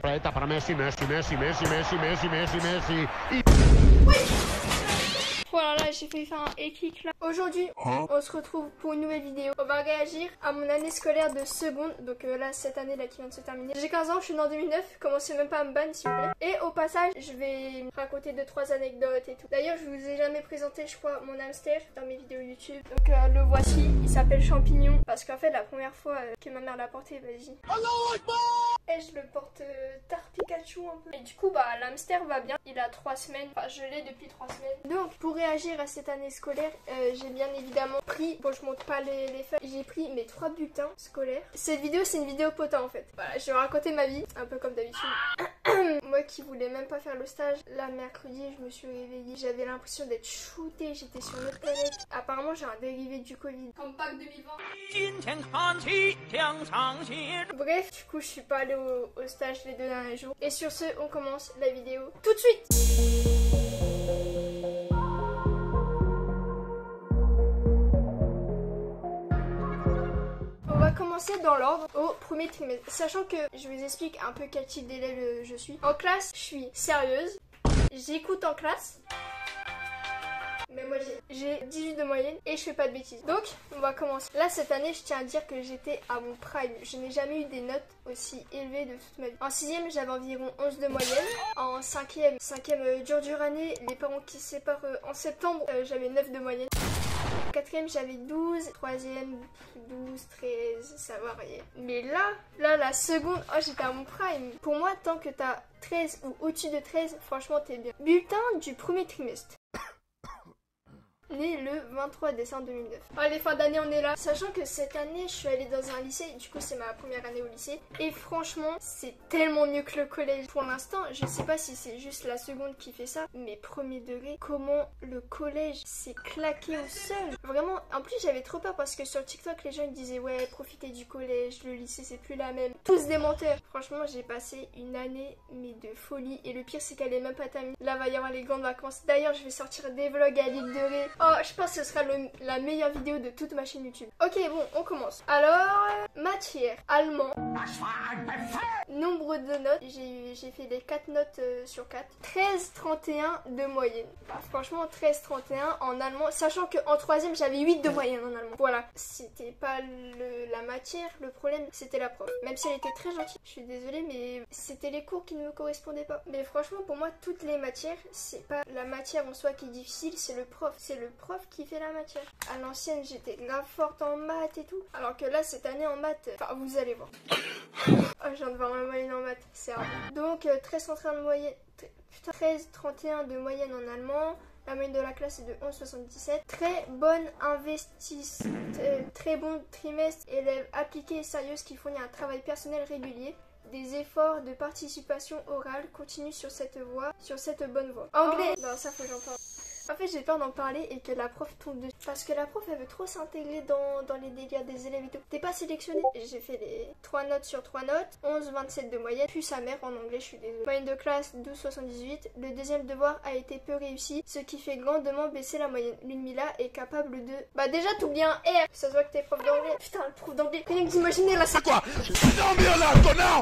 aspetta per Messi. Voilà, là j'ai failli faire un équique là. Aujourd'hui, on se retrouve pour une nouvelle vidéo. On va réagir à mon année scolaire de seconde. Donc là, cette année là qui vient de se terminer. J'ai 15 ans, je suis née en 2009. Commencez même pas à me ban s'il vous plaît. Et au passage, je vais raconter 2-3 anecdotes et tout. D'ailleurs, je vous ai jamais présenté, je crois, mon hamster dans mes vidéos YouTube. Donc le voici, il s'appelle Champignon. Parce qu'en fait, la première fois que ma mère l'a porté, vas-y. Et je le porte tard Pikachu un peu. Et du coup, bah l'hamster va bien. Il a 3 semaines. Enfin, je l'ai depuis 3 semaines. Donc, pour réagir à cette année scolaire, j'ai bien évidemment pris, bon je montre pas les feuilles, j'ai pris mes 3 bulletins scolaires. Cette vidéo c'est une vidéo potin en fait. Voilà, je vais raconter ma vie, un peu comme d'habitude. Moi qui voulais même pas faire le stage, là mercredi je me suis réveillée, j'avais l'impression d'être shootée, j'étais sur une autre planète. Apparemment j'ai un dérivé du Covid. Comme Pâques 2020. Bref, du coup je suis pas allée au stage les 2 derniers jours. Et sur ce, on commence la vidéo tout de suite. On va commencer dans l'ordre au premier trimestre, sachant que je vous explique un peu quel type d'élève je suis. En classe, je suis sérieuse, j'écoute en classe, mais moi j'ai 18 de moyenne et je fais pas de bêtises. Donc on va commencer. Là cette année, je tiens à dire que j'étais à mon prime. Je n'ai jamais eu des notes aussi élevées de toute ma vie. En 6ème, j'avais environ 11 de moyenne. En 5ème dure année, les parents qui se séparent en septembre, j'avais 9 de moyenne. 4ème j'avais 12, 3ème 12, 13, ça variait. Mais là la seconde, oh j'étais à mon prime. Pour moi, tant que t'as 13 ou au-dessus de 13, franchement t'es bien. Bulletin du premier trimestre. Né le 23 décembre 2009. Allez, fin d'année, on est là. Sachant que cette année, je suis allée dans un lycée. Du coup, c'est ma première année au lycée. Et franchement, c'est tellement mieux que le collège. Pour l'instant, je sais pas si c'est juste la seconde qui fait ça. Mais premier degré, comment le collège s'est claqué au sol. Vraiment, en plus, j'avais trop peur parce que sur TikTok, les gens ils disaient ouais, profitez du collège, le lycée, c'est plus la même. Tous des menteurs. Franchement, j'ai passé une année, mais de folie. Et le pire, c'est qu'elle est même pas terminée. Là, va y avoir les grandes vacances. D'ailleurs, je vais sortir des vlogs à l'île de Ré. Oh, je pense que ce sera la meilleure vidéo de toute ma chaîne YouTube. Ok, bon, on commence. Alors, matière, allemand. Nombre de notes, j'ai fait les 4 notes sur 4. 13,31 de moyenne. Bah, franchement, 13,31 en allemand. Sachant qu'en 3ème, j'avais 8 de moyenne en allemand. Voilà, c'était pas la matière, le problème, c'était la prof. Même si elle était très gentille. Je suis désolée, mais c'était les cours qui ne me correspondaient pas. Mais franchement, pour moi, toutes les matières, c'est pas la matière en soi qui est difficile, c'est le prof. C'est le prof qui fait la matière. À l'ancienne, j'étais grave forte en maths et tout. Alors que là, cette année en maths, enfin, vous allez voir. Oh, je viens de voir ma moyenne en maths, c'est rare. Donc, 13,31 de moyenne. Putain, 13,31 de moyenne en allemand. La moyenne de la classe est de 11,77. Très bonne très bon trimestre. Élève appliquée et sérieuse qui fournit un travail personnel régulier. Des efforts de participation orale continuent sur cette voie, sur cette bonne voie. Anglais. Non, ça faut que j'en parle. En fait, j'ai peur d'en parler et que la prof tombe dessus. Parce que la prof, elle veut trop s'intégrer dans les délires des élèves et tout. T'es pas sélectionné. J'ai fait les 3 notes sur 3 notes. 11,27 de moyenne. Puis sa mère en anglais, je suis désolée. Moyenne de classe, 12,78. Le deuxième devoir a été peu réussi, ce qui fait grandement baisser la moyenne. L'UNMILA est capable de... Bah déjà, t'oublies un R. Ça se voit que t'es prof d'anglais. Putain, le prof d'anglais. Rien que d'imaginer là, c'est quoi?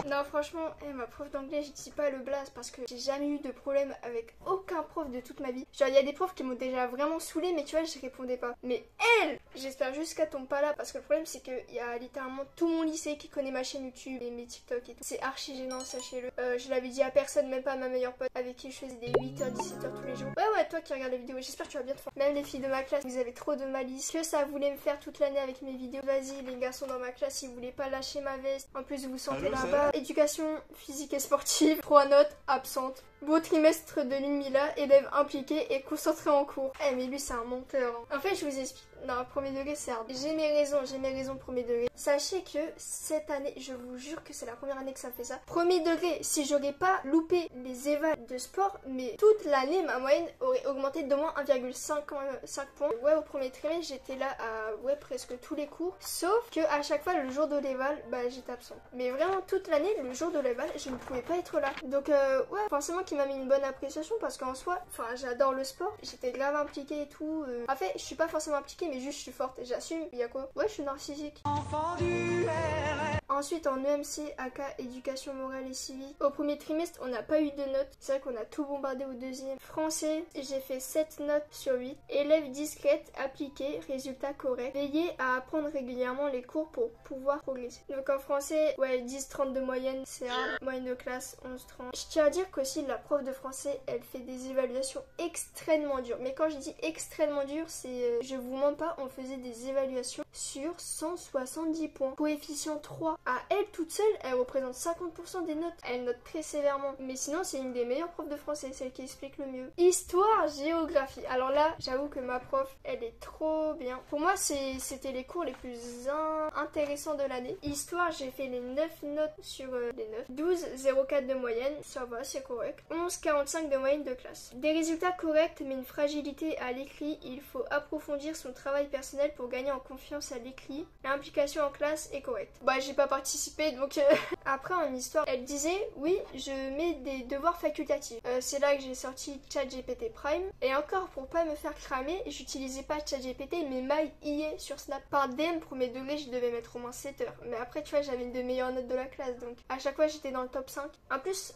Non, franchement, ma prof d'anglais, je dis pas le blaze parce que j'ai jamais eu de problème avec aucun prof de toute ma vie. Genre, il y a des profs qui m'ont déjà vraiment saoulé, mais tu vois, je répondais pas. Mais elle, j'espère juste qu'elle tombe pas là, parce que le problème c'est qu'il y a littéralement tout mon lycée qui connaît ma chaîne YouTube et mes TikTok et tout. C'est archi gênant, sachez-le. Je l'avais dit à personne, même pas à ma meilleure pote avec qui je faisais des 8h, 17h tous les jours. Ouais, toi qui regardes les vidéos, j'espère que tu vas bien te faire. Même les filles de ma classe, vous avez trop de malice. Que ça voulait me faire toute l'année avec mes vidéos. Vas-y, les garçons dans ma classe, si vous voulez pas lâcher ma veste. En plus, vous vous sentez là-bas. Éducation physique et sportive. 3 notes, absente. Beau trimestre de l'UNMILA, élève impliqué et concentré en cours. Eh mais lui c'est un menteur. En fait je vous explique. Non, premier degré c'est hard. J'ai mes raisons premier degré. Sachez que cette année, je vous jure que c'est la première année que ça fait ça. Premier degré, si j'aurais pas loupé les évals de sport, mais toute l'année ma moyenne aurait augmenté d'au moins 1,5 points. Ouais, au premier trimestre j'étais là à presque tous les cours. Sauf que à chaque fois le jour de l'éval, bah j'étais absente. Mais vraiment toute l'année, le jour de l'éval, je ne pouvais pas être là. Donc ouais, forcément qui m'a mis une bonne appréciation parce qu'en soi, enfin j'adore le sport. J'étais grave impliquée et tout. En fait, je suis pas forcément impliquée, mais juste je suis forte. J'assume. Il y a quoi? Ouais, je suis narcissique. Ensuite en EMC, aka éducation morale et civique, au premier trimestre on n'a pas eu de notes, c'est vrai qu'on a tout bombardé au deuxième. Français, j'ai fait 7 notes sur 8. Élève discrète, appliquée, résultat correct. Veillez à apprendre régulièrement les cours pour pouvoir progresser. Donc en français, ouais, 10-30 de moyenne, c'est hard. Moyenne de classe, 11-30. Je tiens à dire qu'aussi la prof de français, elle fait des évaluations extrêmement dures. Mais quand je dis extrêmement dures, c'est, je vous mens pas, on faisait des évaluations sur 170 points. Coefficient 3. À elle toute seule, elle représente 50% des notes. Elle note très sévèrement. Mais sinon, c'est une des meilleures profs de français, celle qui explique le mieux. Histoire, géographie. Alors là, j'avoue que ma prof, elle est trop bien. Pour moi, c'était les cours les plus intéressants de l'année. Histoire, j'ai fait les 9 notes sur les 9. 12,04 de moyenne, ça va, c'est correct. 11,45 de moyenne de classe. Des résultats corrects, mais une fragilité à l'écrit. Il faut approfondir son travail personnel pour gagner en confiance à l'écrit. L'implication en classe est correcte. Bah, j'ai pas participé, donc... Après, en histoire, elle disait, oui, je mets des devoirs facultatifs. C'est là que j'ai sorti ChatGPT Prime. Et encore, pour pas me faire cramer, j'utilisais pas ChatGPT, mais MyIA sur Snap. Par DM, premier degré, je devais mettre au moins 7 heures. Mais après, tu vois, j'avais une des meilleures notes de la classe, donc à chaque fois, j'étais dans le top 5. En plus,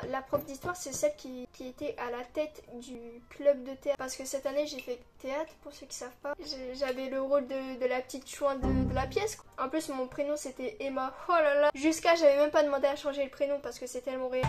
la prof d'histoire, c'est celle qui était à la tête du club de théâtre. Parce que cette année, j'ai fait théâtre, pour ceux qui savent pas. J'avais le rôle de la petite chouin de la pièce. En plus, mon prénom, c'était Emma. Oh là là. Jusqu'à, j'avais même pas demandé à changer le prénom parce que c'est tellement réel.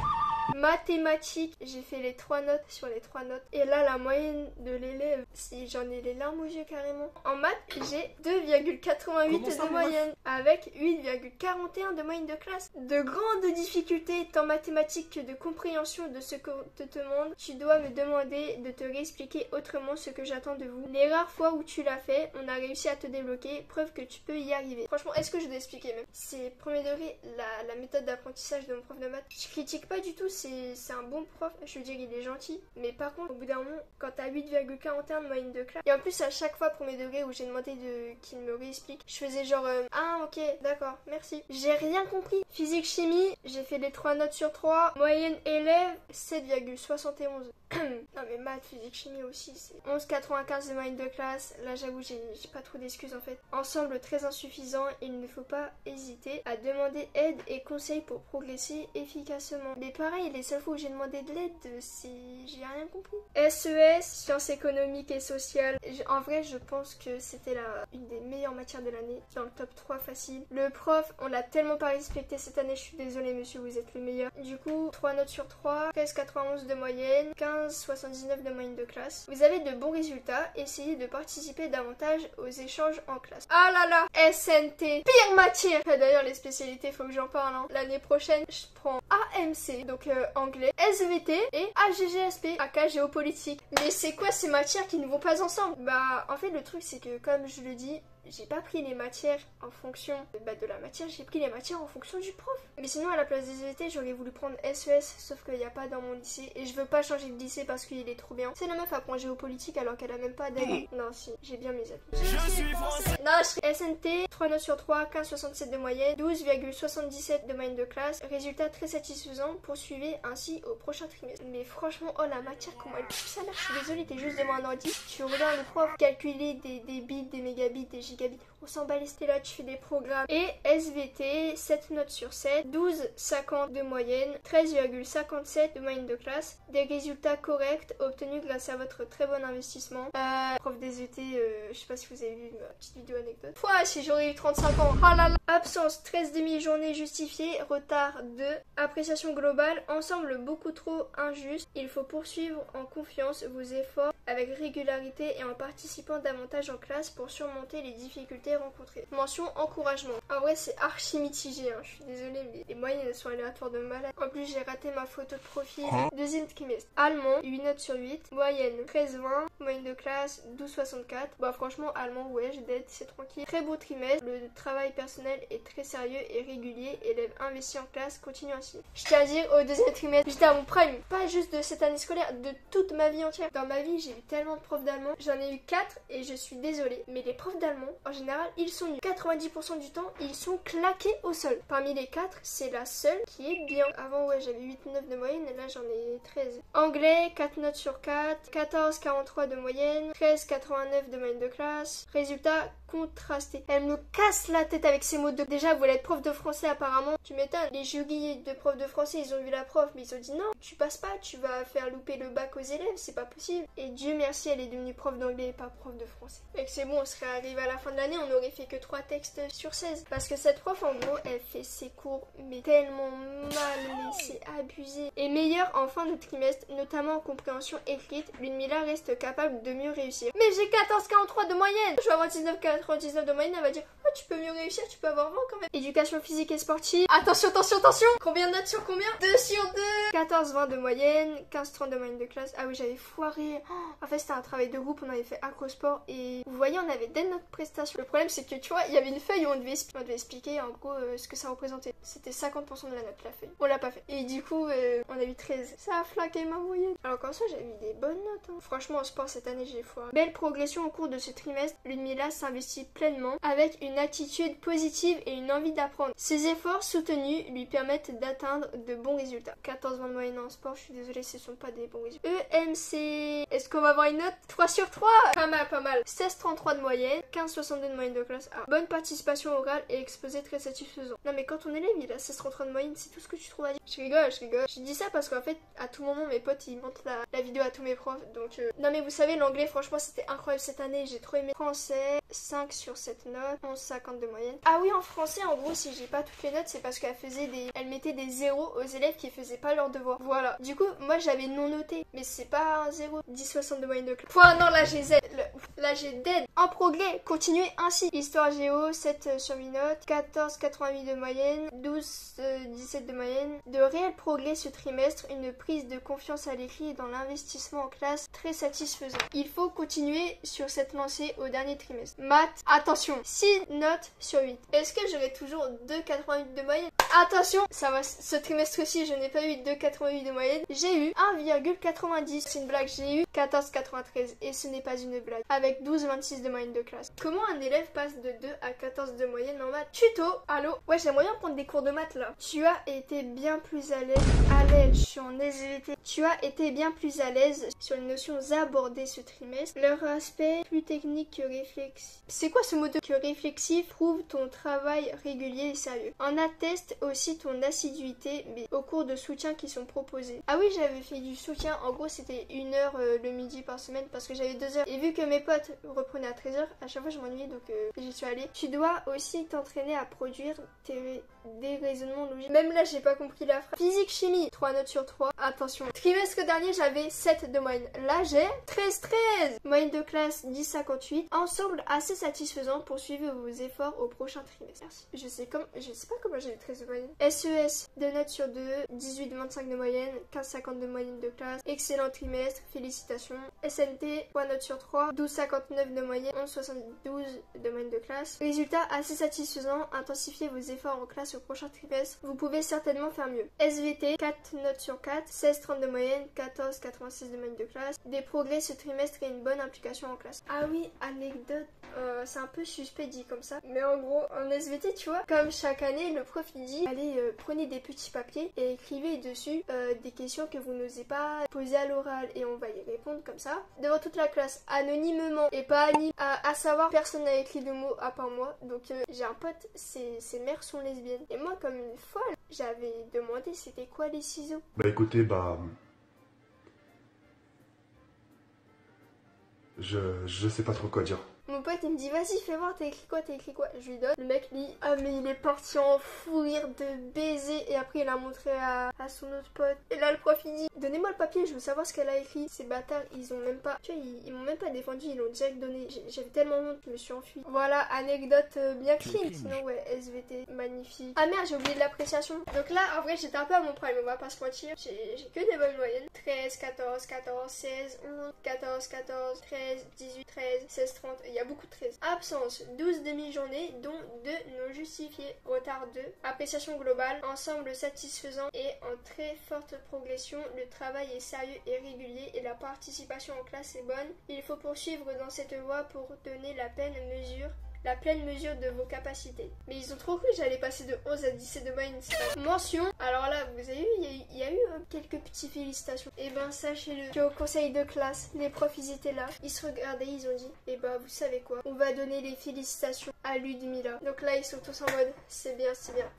Mathématiques, j'ai fait les 3 notes sur les 3 notes. Et là, la moyenne de l'élève, si j'en ai les larmes aux yeux carrément. En maths, j'ai 2,88 de moyenne, avec 8,41 de moyenne de classe. De grandes difficultés, tant mathématiques que de compréhension de ce qu'on te demande. Tu dois me demander de te réexpliquer autrement ce que j'attends de vous. Les rares fois où tu l'as fait, on a réussi à te débloquer, preuve que tu peux y arriver. Franchement, est-ce que je dois expliquer même? C'est premier degré, la méthode d'apprentissage de mon prof de maths. Je critique pas du tout, c'est un bon prof, je veux dire il est gentil, mais par contre au bout d'un moment quand t'as 8,41 de moyenne de classe, et en plus à chaque fois premier degré où j'ai demandé qu'il me réexplique, je faisais genre ah ok d'accord merci, j'ai rien compris. Physique chimie, j'ai fait les 3 notes sur 3, moyenne élève 7,71. Non mais maths, physique chimie aussi c'est 11,95 de moyenne de classe. Là j'avoue j'ai pas trop d'excuses en fait. Ensemble très insuffisant, il ne faut pas hésiter à demander aide et conseils pour progresser efficacement. Mais pareil, les seules fois où j'ai demandé de l'aide, j'ai rien compris. SES, sciences économiques et sociales. En vrai je pense que c'était une des meilleures matières de l'année, dans le top 3 facile. Le prof, on l'a tellement pas respecté cette année, je suis désolée monsieur, vous êtes le meilleur. Du coup 3 notes sur 3, 13,91 de moyenne, 15,79 de moyenne de classe. Vous avez de bons résultats, essayez de participer davantage aux échanges en classe. Ah là là, SNT, pire matière. D'ailleurs les spécialités, faut que j'en parle hein. L'année prochaine je prends AMC, donc anglais, SVT et AGGSP, aka géopolitique. Mais c'est quoi ces matières qui ne vont pas ensemble? Bah en fait le truc c'est que comme je le dis, j'ai pas pris les matières en fonction de la matière, j'ai pris les matières en fonction du prof. Mais sinon à la place des SVT j'aurais voulu prendre SES, sauf qu'il n'y a pas dans mon lycée et je veux pas changer de lycée parce qu'il est trop bien. C'est la meuf apprend géopolitique alors qu'elle a même pas d'avis. Non si, j'ai bien mes avis. Je suis français. Non, je serai SNT, 3 notes sur 3, 15,67 de moyenne, 12,77 de moyenne de classe. Résultat très satisfaisant, poursuivez ainsi au prochain trimestre. Mais franchement, oh la matière comment elle pousse ça là, je suis désolée, t'es juste devant un ordi, tu regardes le prof calculer des bits, des mégabits, des gigabits, on s'en bat les steaks là, tu fais des programmes. Et SVT, 7 notes sur 7, 12,50 de moyenne, 13,57 de moyenne de classe. Des résultats corrects obtenus grâce à votre très bon investissement. Prof des SVT, je sais pas si vous avez vu ma petite vidéo anecdote. Pouah, si j'aurais eu 35 ans, oh là là. Absence, 13 demi-journées justifiées, retard 2. Appréciation globale, ensemble beaucoup trop injuste. Il faut poursuivre en confiance vos efforts avec régularité et en participant davantage en classe pour surmonter les difficultés rencontrées. Mention encouragement. En vrai c'est archi mitigé, hein. Je suis désolée mais les moyennes elles sont aléatoires de malade. En plus j'ai raté ma photo de profil. Deuxième trimestre. Allemand, 8 notes sur 8. Moyenne 13,20. Moyenne de classe 12,64. Bah franchement allemand ouais j'ai d'être, c'est tranquille. Très beau trimestre. Le travail personnel est très sérieux et régulier. Élève investi en classe, continue ainsi. Je tiens à dire au deuxième trimestre j'étais à mon prime. Pas juste de cette année scolaire, de toute ma vie entière. Dans ma vie j'ai eu tellement de profs d'allemand. J'en ai eu 4 et je suis désolée. Mais les profs d'allemand en général ils sont nuls. 90% du temps ils sont claqués au sol. Parmi les 4 c'est la seule qui est bien. Avant ouais j'avais 8-9 de moyenne et là j'en ai 13. Anglais 4 notes sur 4, 14,43 de moyenne, 13,89 de moyenne de classe. Résultat contrastée. Elle me casse la tête avec ces mots de... Déjà, vous voulez être prof de français apparemment. Tu m'étonnes. Les jurys de prof de français, ils ont vu la prof, mais ils ont dit non, tu passes pas, tu vas faire louper le bac aux élèves, c'est pas possible. Et Dieu merci, elle est devenue prof d'anglais et pas prof de français. Et que c'est bon, on serait arrivé à la fin de l'année, on aurait fait que 3 textes sur 16. Parce que cette prof, en gros, elle fait ses cours, mais tellement mal, mais c'est abusé. Et meilleure en fin de trimestre, notamment en compréhension écrite, Ludmilla reste capable de mieux réussir. Mais j'ai 14,43 de moyenne. Je vais avoir 19,99 de moyenne, elle va dire oh, tu peux mieux réussir, tu peux avoir 20 quand même. Éducation physique et sportive. Attention, attention, attention. Combien de notes sur combien? 2 sur 2. 14,20 de moyenne, 15,30 de moyenne de classe. Ah oui, j'avais foiré. Oh, en fait, c'était un travail de groupe, on avait fait acrosport et vous voyez, on avait dès notre prestation. Le problème, c'est que tu vois, il y avait une feuille où on devait expliquer en gros ce que ça représentait. C'était 50% de la note, la feuille. On l'a pas fait. Et du coup, on a eu 13. Ça a flaqué ma moyenne. Alors comme ça, j'avais eu des bonnes notes. Hein. Franchement, en sport, cette année, j'ai foiré. Belle progression au cours de ce trimestre. Ludmilla s'investit pleinement avec une attitude positive et une envie d'apprendre. Ses efforts soutenus lui permettent d'atteindre de bons résultats. 14,20 de moyenne en sport, je suis désolée, ce sont pas des bons résultats. EMC, est-ce qu'on va avoir une note? 3 sur 3. Pas mal, pas mal. 16,33 de moyenne, 15,62 de moyenne de classe A. Bonne participation orale et exposé très satisfaisant. Non mais quand ton élève il a 16,33 de moyenne, c'est tout ce que tu trouves à dire. Je rigole, je rigole. Je dis ça parce qu'en fait, à tout moment, mes potes ils montrent la vidéo à tous mes profs. Donc, non mais vous savez, l'anglais, franchement, c'était incroyable cette année. J'ai trop aimé. Français, 5 sur 7 notes, 11,50 de moyenne. Ah oui, en français, en gros, si j'ai pas toutes les notes, c'est parce qu'elle faisait elle mettait des zéros aux élèves qui faisaient pas leurs devoirs. Voilà. Du coup, moi j'avais non noté, mais c'est pas un zéro. 10,60 de moyenne de classe. Point, non, là j'ai Z. Là j'ai dead. En progrès, continuez ainsi. Histoire géo, 7 sur 8 notes, 14,88 de moyenne, 12,17 de moyenne. De réels progrès ce trimestre, une prise de confiance à l'écrit et dans l'investissement en classe très satisfaisant. Il faut continuer sur cette lancée au dernier trimestre. Maths, attention, 6 notes sur 8. Est-ce que j'aurai toujours 2,88 de moyenne? Attention, ça va, ce trimestre-ci, je n'ai pas eu 2,88 de moyenne. J'ai eu 1,90. C'est une blague, j'ai eu 14,93 et ce n'est pas une blague. Avec 12,26 de moyenne de classe. Comment un élève passe de 2 à 14 de moyenne en maths? Tuto, allô? Ouais, j'aimerais bien prendre des cours de maths là. Tu as été bien plus à l'aise. Je suis en SVT. Tu as été bien plus à l'aise sur les notions abordées ce trimestre. Leur aspect plus technique que réflexif. C'est quoi ce mot de que réflexif? Prouve ton travail régulier et sérieux. En atteste aussi ton assiduité mais au cours de soutien qui sont proposés. Ah oui, j'avais fait du soutien. En gros, c'était 1 heure le midi par semaine parce que j'avais 2 heures. Et vu que mes potes reprenaient à 13h, à chaque fois je m'ennuyais donc j'y suis allée. Tu dois aussi t'entraîner à produire des raisonnements logiques. Même là, j'ai pas compris la phrase. Physique, chimie, 3 notes sur 3. Attention. Trimestre dernier, j'avais 7 de moyenne. Là, j'ai 13. Moyenne de classe, 10,58. Ensemble, assez satisfaisant. Poursuivez vos efforts au prochain trimestre. Merci. Je sais pas comment j'ai eu 13 de moyenne. SES, 2 notes sur 2. 18,25 de moyenne. 15,50 de moyenne de classe. Excellent trimestre. Félicitations. SNT, 3 notes sur 3. 12,59 de moyenne. 11,72 de moyenne de classe. Résultat assez satisfaisant. Intensifiez vos efforts en classe au prochain trimestre. Vous pouvez certainement faire mieux. SVT, 4 notes sur 4. 16,30 de moyenne. 14,86 de moyenne de classe. Des progrès ce trimestre et une bonne implication en classe. Ah oui, anecdote. C'est un peu suspect dit comme ça. Mais en gros, en SVT, tu vois, comme chaque année, le prof il dit allez, prenez des petits papiers et écrivez dessus des questions que vous n'osez pas poser à l'oral et on va y répondre comme ça devant toute la classe, anonymement et pas à savoir, personne n'a écrit de mots à part moi. Donc j'ai un pote, ses mères sont lesbiennes. Et moi, comme une folle, j'avais demandé c'était quoi les ciseaux. Bah écoutez, je sais pas trop quoi dire. Mon pote il me dit vas-y fais voir, t'as écrit quoi? Je lui donne, le mec lit, ah mais il est parti en fou rire de baiser et après il a montré à son autre pote. Et là le prof il dit donnez-moi le papier, je veux savoir ce qu'elle a écrit. Ces bâtards ils ont même pas, tu vois ils m'ont même pas défendu, ils l'ont direct donné. J'avais tellement honte, je me suis enfuie. Voilà, anecdote bien clean, sinon ouais SVT, magnifique. Ah merde j'ai oublié de l'appréciation. Donc là en vrai j'étais un peu à mon prime, on va pas se mentir. J'ai que des bonnes moyennes. 13, 14, 16, 11, 14, 13, 18, 13, 16, 30. Il y a beaucoup de 13. Absence, 12 demi-journées, dont 2 non justifiées. Retard 2. Appréciation globale, ensemble satisfaisant et en très forte progression. Le travail est sérieux et régulier et la participation en classe est bonne. Il faut poursuivre dans cette voie pour donner la pleine mesure de vos capacités. Mais ils ont trop cru que j'allais passer de 11 à 17 de moyenne. Mention, alors là, vous avez vu, il y a eu quelques petites félicitations. Et ben sachez-le qu'au conseil de classe, les profs ils étaient là, ils se regardaient, ils ont dit et ben vous savez quoi, on va donner les félicitations à Ludmilla. Donc là ils sont tous en mode c'est bien,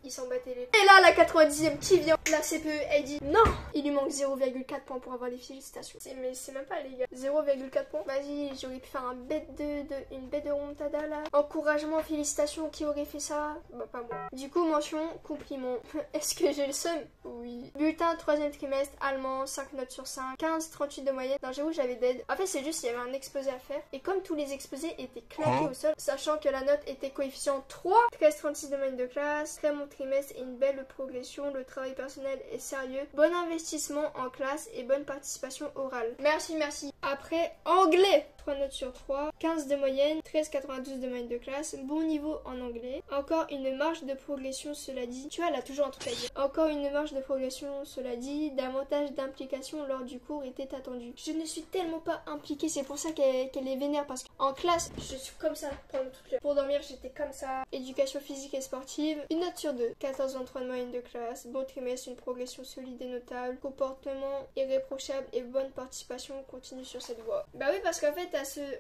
ils s'en battaient les... Et là la 90e qui vient, la CPE elle dit non, il lui manque 0,4 points pour avoir les félicitations. Mais c'est même pas les gars, 0,4 points. Vas-y, j'aurais pu faire une bête de remontada là. Encouragement, félicitations, qui aurait fait ça? Bah pas moi. Du coup mention, compliment. Est-ce que j'ai le seum? Oui. Bulletin 3e trimestre, allemand, 5 notes sur 5, 15,38 de moyenne. Non j'avoue j'avais dead. En fait c'est juste il y avait un exposé à faire. Et comme tous les exposés étaient claqués au sol, sachant que la note était coefficient 3, 13,36 de moyenne de classe, très bon trimestre et une belle progression, le travail personnel est sérieux, bon investissement en classe et bonne participation orale. Merci. Après, anglais, 3 notes sur 3, 15 de moyenne, 13,92 de moyenne de classe, bon niveau en anglais. Encore une marge de progression, cela dit. Tu vois, elle a toujours un truc à dire. Encore une marge de progression, cela dit. Davantage d'implication lors du cours était attendu. Je ne suis tellement pas impliquée, c'est pour ça qu'elle est vénère, parce qu'en classe, je suis comme ça pendant toute l'heure. Pour dormir, j'étais comme ça. Éducation physique et sportive, une note sur 2, 14,23 de moyenne de classe, bon trimestre, une progression solide et notable, comportement irréprochable et bonne participation continue sur cette voie. Bah oui, parce qu'en fait,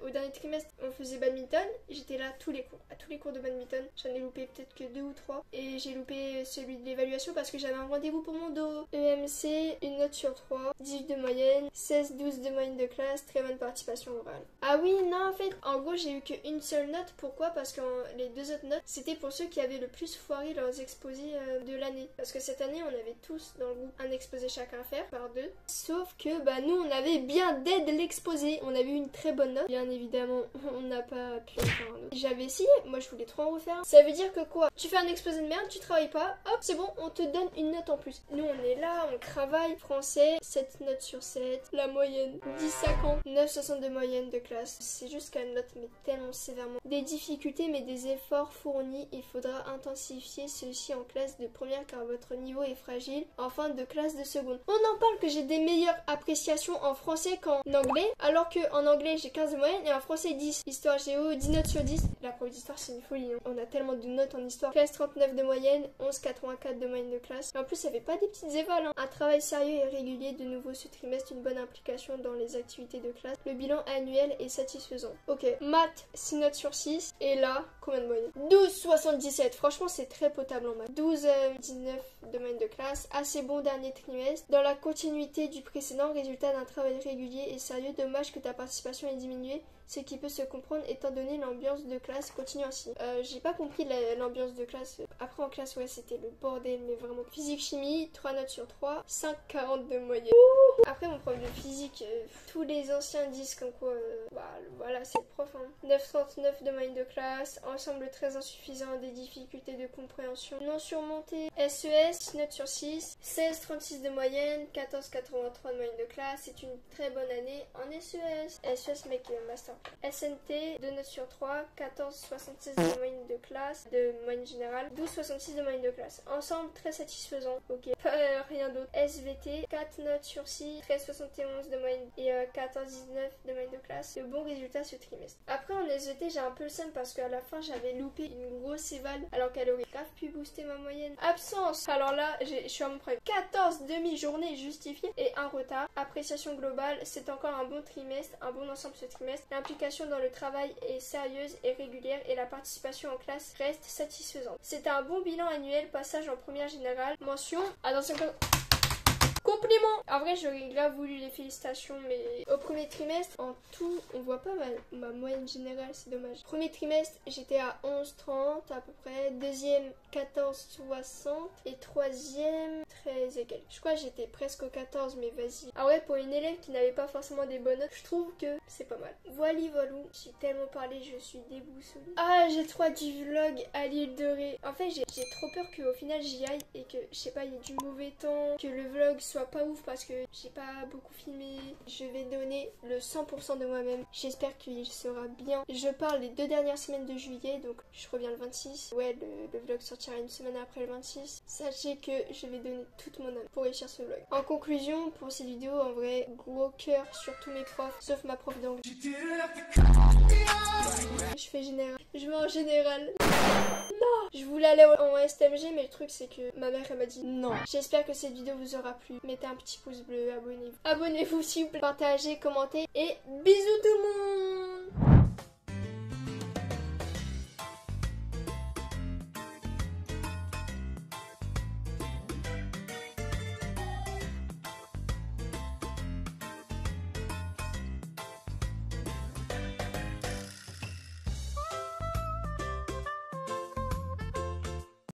au dernier trimestre, on faisait badminton, j'étais là à tous les cours de badminton, j'en ai loupé peut-être que 2 ou 3, et j'ai loupé celui de l'évaluation parce que j'avais un rendez-vous pour mon dos. EMC, une note sur 3, 18 de moyenne, 16,12 de moyenne de classe, très bonne participation orale. Ah oui, non, en fait, en gros, j'ai eu qu'une seule note, pourquoi? Parce que les 2 autres notes, c'était pour ceux qui avaient le plus foiré leurs exposés de l'année. Parce que cette année, on avait tous dans le groupe un exposé chacun à faire, par 2. Sauf que, bah, nous, on avait bien d'aide l'exposé, on avait eu une très bonne note. Bien évidemment, on n'a pas pu en faire un autre. J'avais essayé, moi je voulais trop en refaire. Ça veut dire que quoi? Tu fais un exposé de merde, tu travailles pas, hop, c'est bon, on te donne une note en plus. Nous, on est là, on travaille. Français, 7 notes sur 7, la moyenne, 10,50, 9,60 de moyenne de classe. C'est juste qu'elle note, mais tellement sévèrement. Des difficultés, mais des efforts fournis. Il faudra intensifier ceux-ci en classe de première car votre niveau est fragile. En fin de classe de seconde. On en parle que j'ai des meilleures appréciations en français qu'en anglais, alors qu'en anglais j'ai 15 de moyenne et en français 10. Histoire géo, 10 notes sur 10. La prof d'histoire c'est une folie, hein. On a tellement de notes en histoire. 13,39 de moyenne, 11,84 de moyenne de classe. Et en plus ça fait pas des petites évals, hein. Un travail sérieux et régulier de nouveau ce trimestre, une bonne implication dans les activités de classe. Le bilan annuel est satisfaisant. Ok, maths 6 notes sur 6. Et là, combien de moyenne? 12,77. Franchement c'est très potable en maths. 12,19 de moyenne de classe. Assez bon dernier trimestre. Dans la continuité du précédent, résultat d'un travail régulier et sérieux, dommage que ta participation ait diminué, ce qui peut se comprendre étant donné l'ambiance de classe. Continue ainsi. J'ai pas compris l'ambiance de classe. Après en classe, ouais, c'était le bordel, mais vraiment. Physique chimie, 3 notes sur 3, 5,40 de moyenne. Après mon prof de physique, tous les anciens disent comme quoi, voilà, c'est le prof, hein. 9,39 de moyenne de classe, ensemble très insuffisant, des difficultés de compréhension non surmontées. SES, 6 notes sur 6, 16,36 de moyenne, 14,83 de moyenne de classe, c'est une très bonne année en SES. SES mec, master. SNT, 2 notes sur 3, 14,76 de moyenne de classe, de moyenne générale, 12,66 de moyenne de classe. Ensemble très satisfaisant, ok, rien d'autre. SVT, 4 notes sur 6, 13,71 de moyenne et 14,19 de moyenne de classe. De bons résultats ce trimestre. Après en SVT j'ai un peu le seum parce qu'à la fin j'avais loupé une grosse éval alors qu'elle aurait grave pu booster ma moyenne. Absence, alors là je suis à mon prêt. 14 demi-journées justifiées et un retard. Appréciation globale, c'est encore un bon trimestre, un bon ensemble ce trimestre. L'implication dans le travail est sérieuse et régulière et la participation en classe reste satisfaisante. C'est un bon bilan annuel, passage en première générale. Mention, attention, compliment. En vrai j'aurais grave voulu les félicitations, mais au premier trimestre en tout on voit pas ma moyenne générale, c'est dommage. Premier trimestre j'étais à 11,30 à peu près, deuxième 14,60 et troisième 13 et quelques. Je crois que j'étais presque au 14, mais vas-y. Ah ouais, pour une élève qui n'avait pas forcément des bonnes notes, je trouve que c'est pas mal. Voilà, j'ai tellement parlé, je suis déboussolée. Ah, j'ai trop du vlog à l'île de Ré. En fait j'ai trop peur qu'au final j'y aille et que je sais pas, il y ait du mauvais temps, que le vlog soit pas ouf parce que j'ai pas beaucoup filmé. Je vais donner le 100% de moi-même. J'espère qu'il sera bien. Je parle les 2 dernières semaines de juillet, donc je reviens le 26. Ouais, le vlog sortira une semaine après le 26. Sachez que je vais donner toute mon âme pour réussir ce vlog. En conclusion, pour cette vidéo, en vrai, gros cœur sur tous mes profs, sauf ma prof d'anglais. Je fais général. Je mets en général. Non, je Je voulais aller en STMG, mais le truc c'est que ma mère elle m'a dit non. J'espère que cette vidéo vous aura plu. Mettez un petit pouce bleu, abonnez-vous. Abonnez-vous s'il vous plaît, partagez, commentez et bisous tout le monde.